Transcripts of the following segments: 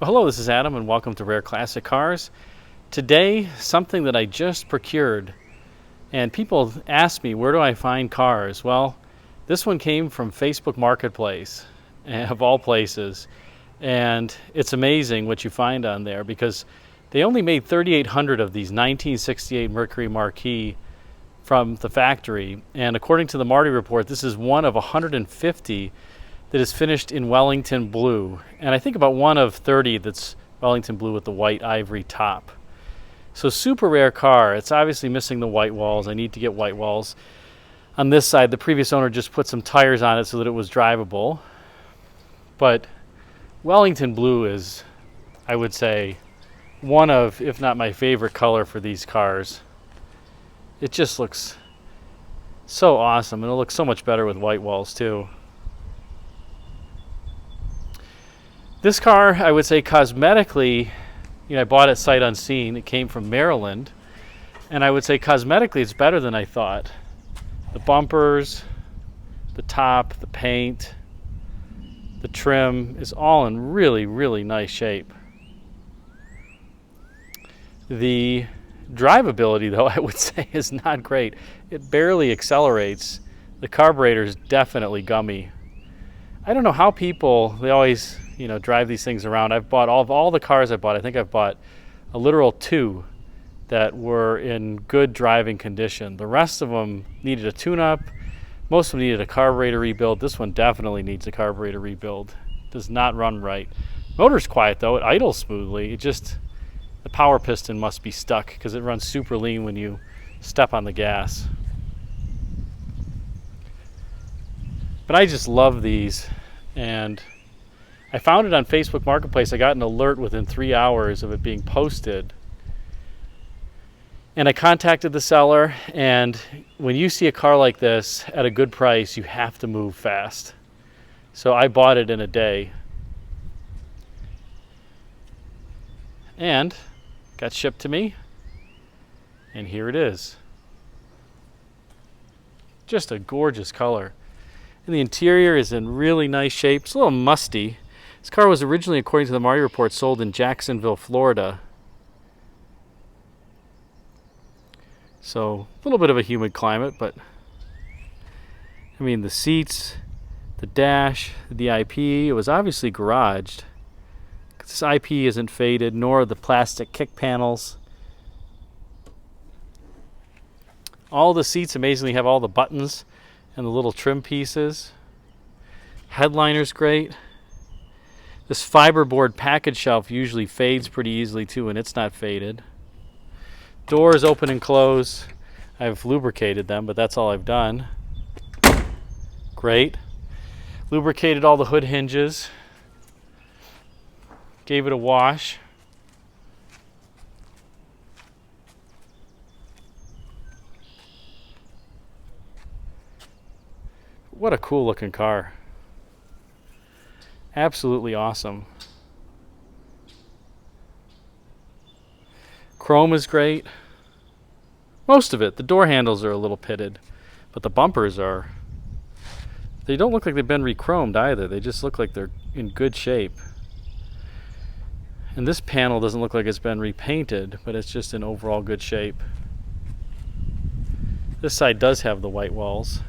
Well, hello, this is Adam and welcome to Rare Classic Cars. Today, something that I just procured, and people ask me, where do I find cars? Well, this one came from Facebook Marketplace, of all places, and it's amazing what you find on there because they only made 3,800 of these 1968 Mercury Marquis from the factory, and according to the Marty report, this is one of 150 that is finished in Wellington blue, and I think about one of 30 that's Wellington blue with the white ivory top. So super rare car. It's obviously missing the white walls. I need to get white walls. On this side, the previous owner just put some tires on it so that it was drivable. But Wellington blue is, I would say, one of, if not my favorite color for these cars. It just looks so awesome, and it looks so much better with white walls too. This car, I would say cosmetically, I bought it sight unseen. It came from Maryland. And I would say cosmetically it's better than I thought. The bumpers, the top, the paint, the trim is all in really, really nice shape. The drivability, though, I would say is not great. It barely accelerates. The carburetor is definitely gummy. I don't know how people, they always drive these things around. I've bought all the cars I bought. I think I've bought a literal 2 that were in good driving condition. The rest of them needed a tune-up. Most of them needed a carburetor rebuild. This one definitely needs a carburetor rebuild. Does not run right. Motor's quiet though. It idles smoothly. The power piston must be stuck because it runs super lean when you step on the gas. But I just love these, and I found it on Facebook Marketplace. I got an alert within 3 hours of it being posted. And I contacted the seller, and when you see a car like this at a good price, you have to move fast. So I bought it in a day. And got shipped to me. And here it is. Just a gorgeous color. And the interior is in really nice shape. It's a little musty. This car was originally, according to the Marty report, sold in Jacksonville, Florida. So a little bit of a humid climate, but I mean the seats, the dash, the IP, it was obviously garaged. This IP isn't faded, nor the plastic kick panels. All the seats amazingly have all the buttons and the little trim pieces. Headliner's great. This fiberboard package shelf usually fades pretty easily too, and it's not faded. Doors open and close. I've lubricated them, but that's all I've done. Great. Lubricated all the hood hinges. Gave it a wash. What a cool looking car. Absolutely awesome. Chrome is great. Most of it. The door handles are a little pitted, but the bumpers they don't look like they've been re-chromed either. They just look like they're in good shape. And this panel doesn't look like it's been repainted, but it's just in overall good shape. This side does have the white walls.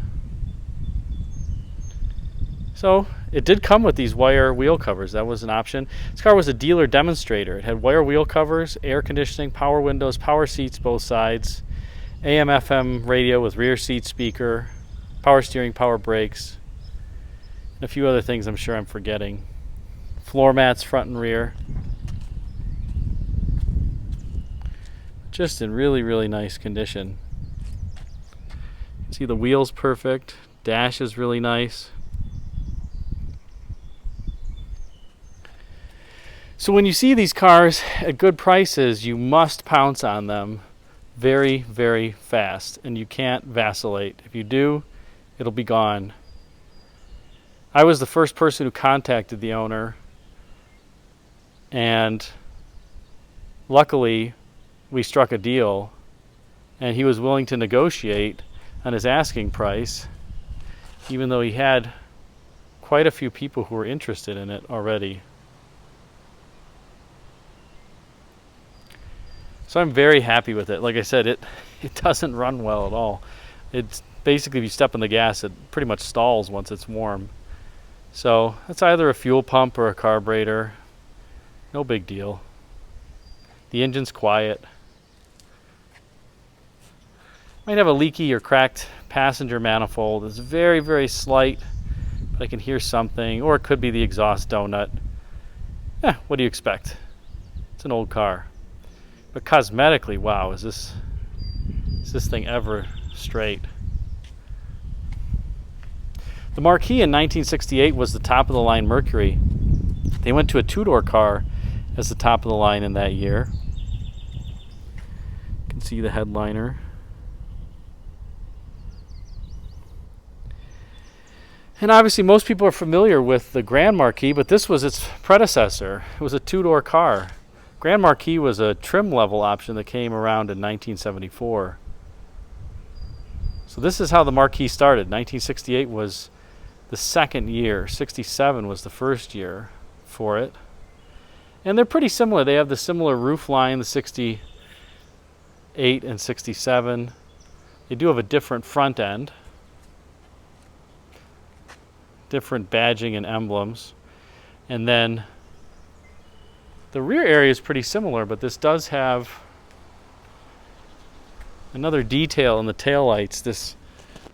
So it did come with these wire wheel covers. That was an option. This car was a dealer demonstrator. It had wire wheel covers, air conditioning, power windows, power seats both sides, AM FM radio with rear seat speaker, power steering, power brakes, and a few other things I'm sure I'm forgetting. Floor mats front and rear. Just in really, really nice condition. See, the wheels perfect. Dash is really nice. So when you see these cars at good prices, you must pounce on them very, very fast, and you can't vacillate. If you do, it'll be gone. I was the first person who contacted the owner, and luckily we struck a deal, and he was willing to negotiate on his asking price, even though he had quite a few people who were interested in it already. So I'm very happy with it. Like I said, it doesn't run well at all. It's basically, if you step on the gas, it pretty much stalls once it's warm. So it's either a fuel pump or a carburetor. No big deal. The engine's quiet. Might have a leaky or cracked passenger manifold. It's very, very slight, but I can hear something. Or it could be the exhaust donut. What do you expect? It's an old car. But cosmetically, wow, is this thing ever straight? The Marquis in 1968 was the top-of-the-line Mercury. They went to a two-door car as the top of the line in that year. You can see the headliner. And obviously most people are familiar with the Grand Marquis, but this was its predecessor. It was a two-door car. Grand Marquis was a trim level option that came around in 1974. So this is how the Marquis started. 1968 was the second year. 67 was the first year for it. And they're pretty similar. They have the similar roof line, the 68 and 67. They do have a different front end. Different badging and emblems. And then the rear area is pretty similar, but this does have another detail in the taillights.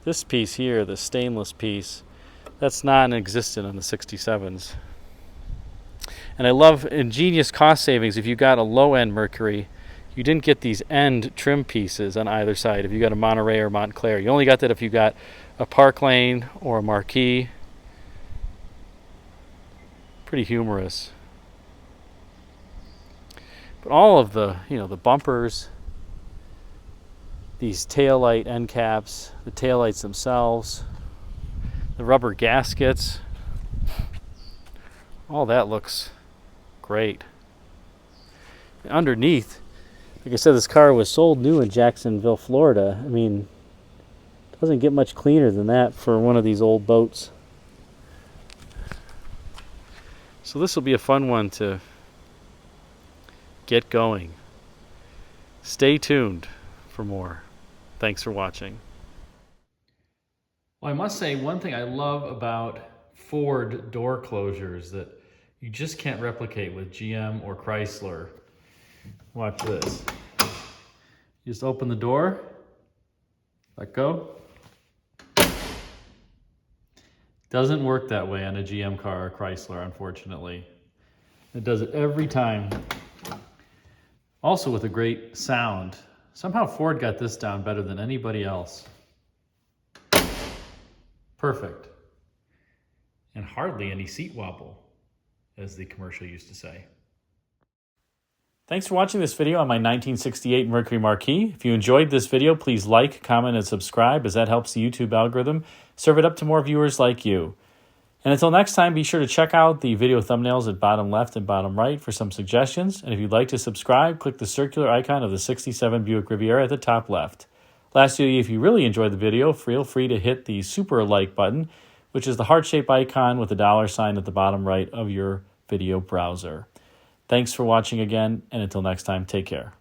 This piece here, the stainless piece, that's non-existent on the 67s. And I love ingenious cost savings. If you got a low-end Mercury, you didn't get these end trim pieces on either side. If you got a Monterey or Montclair, you only got that if you got a Park Lane or a Marquis. Pretty humorous. But all of the, the bumpers, these taillight end caps, the taillights themselves, the rubber gaskets, all that looks great. And underneath, like I said, this car was sold new in Jacksonville, Florida. I mean, it doesn't get much cleaner than that for one of these old boats. So this will be a fun one to get going. Stay tuned for more. Thanks for watching. Well, I must say, one thing I love about Ford door closures that you just can't replicate with GM or Chrysler. Watch this. You just open the door, let go. Doesn't work that way on a GM car or Chrysler, unfortunately. It does it every time. Also with a great sound. Somehow Ford got this down better than anybody else. Perfect. And hardly any seat wobble, as the commercial used to say. Thanks for watching this video on my 1968 Mercury Marquis. If you enjoyed this video, please like, comment, and subscribe, as that helps the YouTube algorithm serve it up to more viewers like you. And until next time, be sure to check out the video thumbnails at bottom left and bottom right for some suggestions. And if you'd like to subscribe, click the circular icon of the 67 Buick Riviera at the top left. Lastly, if you really enjoyed the video, feel free to hit the super like button, which is the heart-shaped icon with the $sign at the bottom right of your video browser. Thanks for watching again, and until next time, take care.